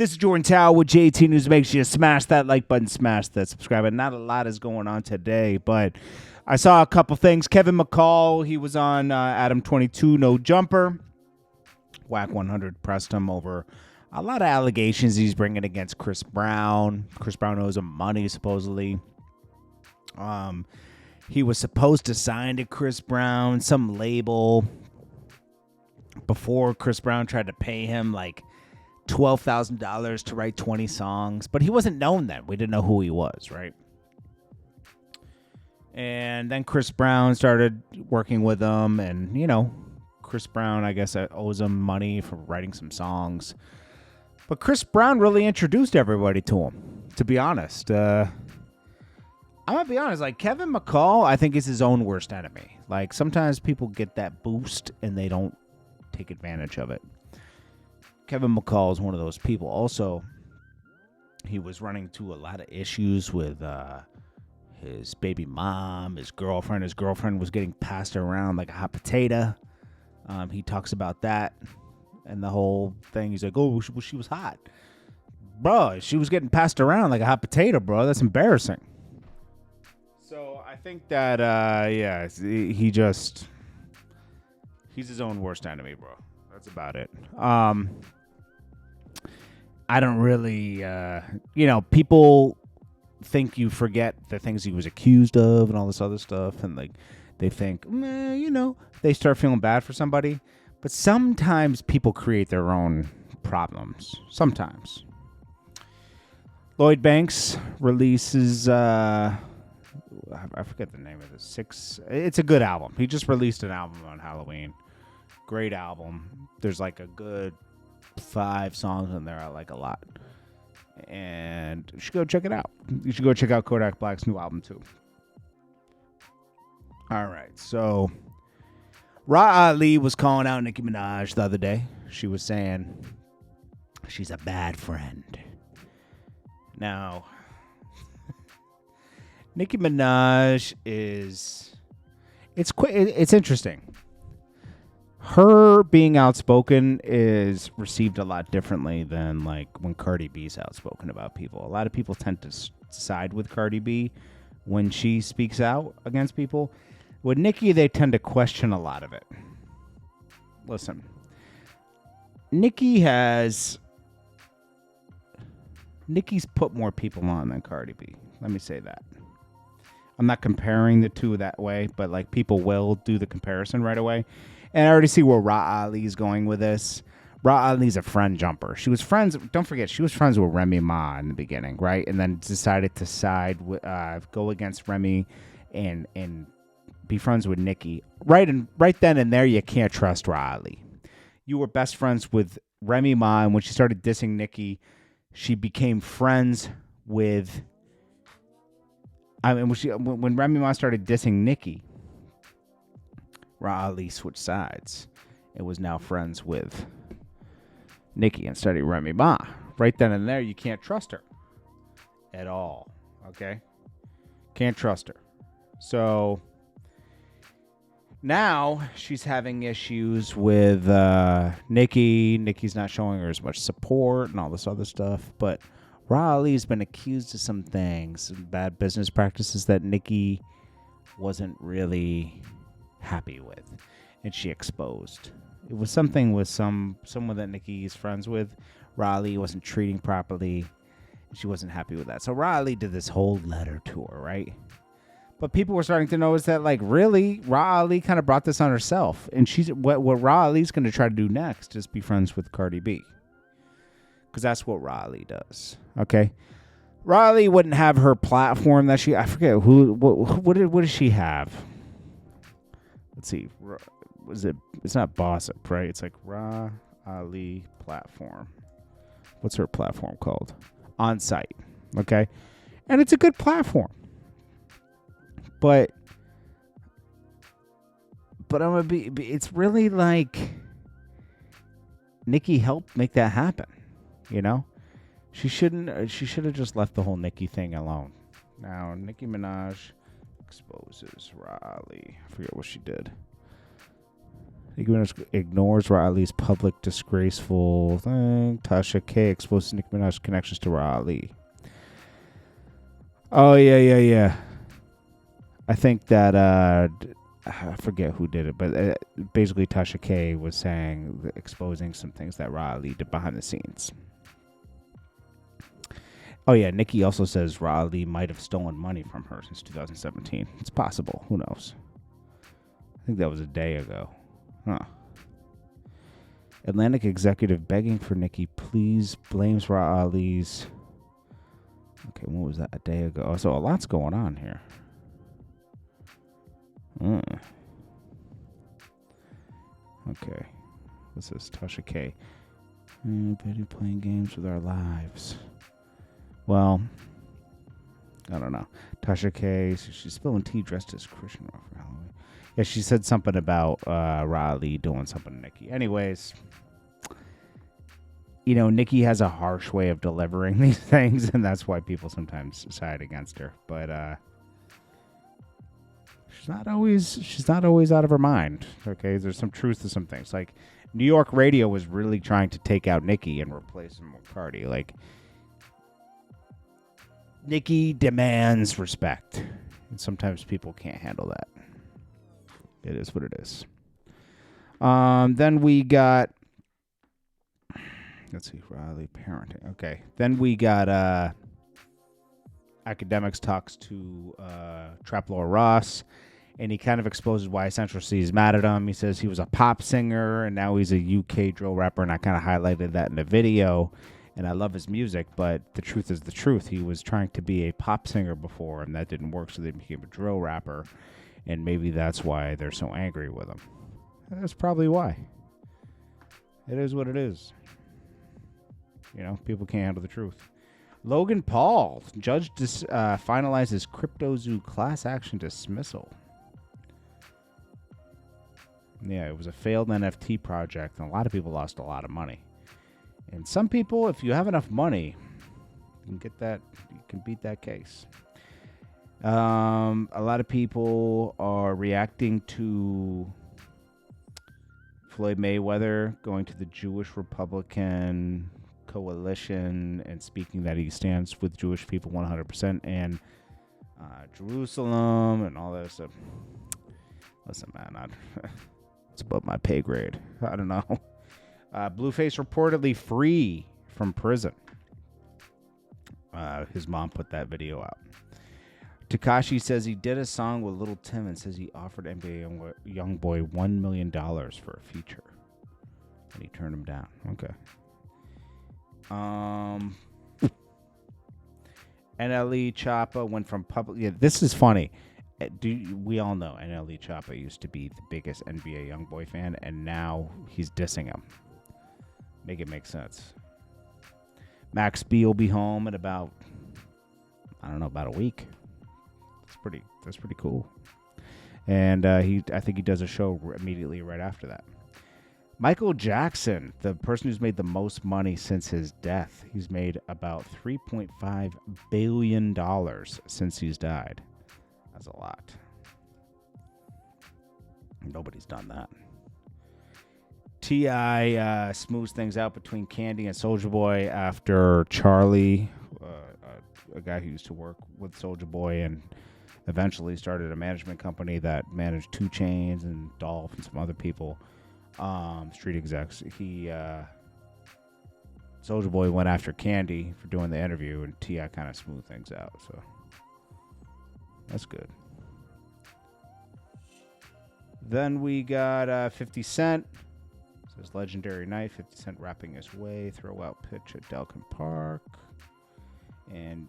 This is JordanTower with JT News. Make sure you smash that like button, smash that subscribe button. Not a lot is going on today, but I saw a couple things. Kevin McCall, he was on Adam 22, No Jumper. Wack 100 pressed him over a lot of allegations he's bringing against Chris Brown. Chris Brown owes him money, supposedly. He was supposed to sign to Chris Brown, some label, before Chris Brown tried to pay him like $12,000 to write 20 songs. But he wasn't known then. We didn't know who he was, right? And then Chris Brown started working with him. And, you know, Chris Brown, I guess, owes him money for writing some songs. But Chris Brown really introduced everybody to him, to be honest. I'm going to be honest, like Kevin McCall, I think is his own worst enemy. Like sometimes people get that boost and they don't take advantage of it. Kevin McCall is one of those people. Also, he was running into a lot of issues with his baby mom, his girlfriend. His girlfriend was getting passed around like a hot potato. He talks about that and the whole thing. He's like, oh, she was hot. Bro, she was getting passed around like a hot potato, bro. That's embarrassing. So I think that, yeah, he's his own worst enemy, bro. That's about it. I don't really, people think you forget the things he was accused of and all this other stuff. And like, they think, they start feeling bad for somebody. But sometimes people create their own problems. Sometimes. Lloyd Banks releases, I forget the name of this. It's a good album. He just released an album on Halloween. Great album. There's like a good 5 songs in there I like a lot. And you should go check it out. You should go check out Kodak Black's new album too. All right. So Ra Ali was calling out Nicki Minaj the other day. She was saying she's a bad friend. Now, Nicki Minaj it's interesting. Her being outspoken is received a lot differently than like when Cardi B's outspoken about people. A lot of people tend to side with Cardi B when she speaks out against people. With Nicki, they tend to question a lot of it. Listen, Nicki's put more people on than Cardi B. Let me say that. I'm not comparing the two that way, but like people will do the comparison right away. And I already see where Ra Ali's going with this. Ra Ali's a friend jumper. Don't forget, she was friends with Remy Ma in the beginning, right? And then decided to go against Remy and be friends with Nicki. Right then and there, you can't trust Ra Ali. You were best friends with Remy Ma, and when she started dissing Nicki, she became friends with... when Remy Ma started dissing Nicki, Ra Ali switched sides. It was now friends with Nicki instead of Remy Ma. Right then and there, you can't trust her at all. Okay? Can't trust her. So now she's having issues with Nicki. Nicki's not showing her as much support and all this other stuff. But Ra Ali's been accused of some things, some bad business practices that Nicki wasn't really happy with, and she exposed. It was something with someone that Nicki is friends with. Ra Ali wasn't treating properly. She wasn't happy with that. So Ra Ali did this whole letter to her, right? But people were starting to notice that, like, really, Ra Ali kind of brought this on herself. And what Ra Ali's going to try to do next is be friends with Cardi B. Because that's what Ra Ali does. Okay? Ra Ali wouldn't have her platform that I forget what did she have? Let's see. It's not Bossip, right? It's like Ra Ali platform. What's her platform called? On Site. Okay? And it's a good platform. But I'm gonna it's really like Nicki helped make that happen. You know? She should have just left the whole Nicki thing alone. Now, Nicki Minaj exposes Ra Ali. I forget what she did. Nicki Minaj ignores Riley's public disgraceful thing. Tasha K exposes Nicki Minaj's connections to Riley. Oh, yeah. I think that, I forget who did it, but basically Tasha K was saying, exposing some things that Riley did behind the scenes. Oh, yeah, Nicki also says Riley might have stolen money from her since 2017. It's possible. Who knows? I think that was a day ago. Huh. Atlantic executive begging for Nicki, please, blames Riley's. Okay, what was that? A day ago. Oh, so a lot's going on here. Okay. What's this? Tasha K. Betty playing games with our lives. Well, I don't know. Tasha K. She's spilling tea dressed as Christian Rock for Halloween. Yeah, she said something about Riley doing something to Nicki. Anyways, you know, Nicki has a harsh way of delivering these things, and that's why people sometimes side against her. But she's not always out of her mind. Okay, there's some truth to some things. Like New York radio was really trying to take out Nicki and replace him with Cardi. Like Nicki demands respect, and sometimes people can't handle that. It is what it is. Then we got, let's see, Riley parenting. Okay. Then we got Akademiks talks to Trap Lord Ross, and he kind of exposes why Central C is mad at him. He says he was a pop singer, and now he's a UK drill rapper, and I kind of highlighted that in the video. And I love his music, but the truth is the truth. He was trying to be a pop singer before, and that didn't work, so they became a drill rapper. And maybe that's why they're so angry with him. That's probably why. It is what it is. You know, people can't handle the truth. Logan Paul, judge finalizes CryptoZoo class action dismissal. Yeah, it was a failed NFT project, and a lot of people lost a lot of money. And some people, if you have enough money, you can get that. You can beat that case. A lot of people are reacting to Floyd Mayweather going to the Jewish Republican coalition and speaking that he stands with Jewish people 100% and Jerusalem and all that stuff. Listen, man, it's above my pay grade. I don't know. BLUEFACE reportedly free from prison. His mom put that video out. Tekashi says he did a song with Lil Tim and says he offered NBA YoungBoy $1 million for a feature. And he turned him down. Okay. NLE Choppa went from public. Yeah, this is funny. We all know NLE Choppa used to be the biggest NBA YoungBoy fan, and now he's dissing him. Make it make sense. Max B will be home in about a week. That's pretty cool. And I think he does a show immediately right after that. Michael Jackson, the person who's made the most money since his death. He's made about $3.5 billion since he's died. That's a lot. Nobody's done that. T.I. smooths things out between Candy and Soulja Boy after Charlie, a guy who used to work with Soulja Boy and eventually started a management company that managed 2 Chainz and Dolph and some other people, street execs. Soulja Boy went after Candy for doing the interview, and T.I. kind of smoothed things out, so that's good. Then we got 50 Cent. Says legendary night. 50 Cent rapping his way. Throwout pitch at Delkin Park. And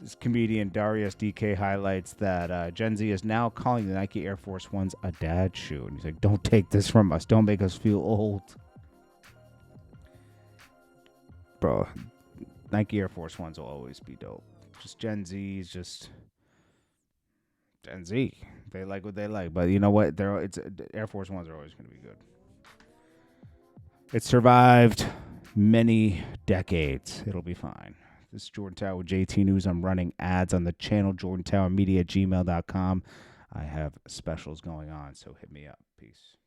this comedian Darius DK highlights that Gen Z is now calling the Nike Air Force Ones a dad shoe. And he's like, don't take this from us. Don't make us feel old. Bro, Nike Air Force Ones will always be dope. Just Gen Z's, just Gen Z. They like what they like. But you know what? Air Force Ones are always going to be good. It survived many decades. It'll be fine. This is Jordan Tower with JT News. I'm running ads on the channel, jordantowermedia@gmail.com. I have specials going on, so hit me up. Peace.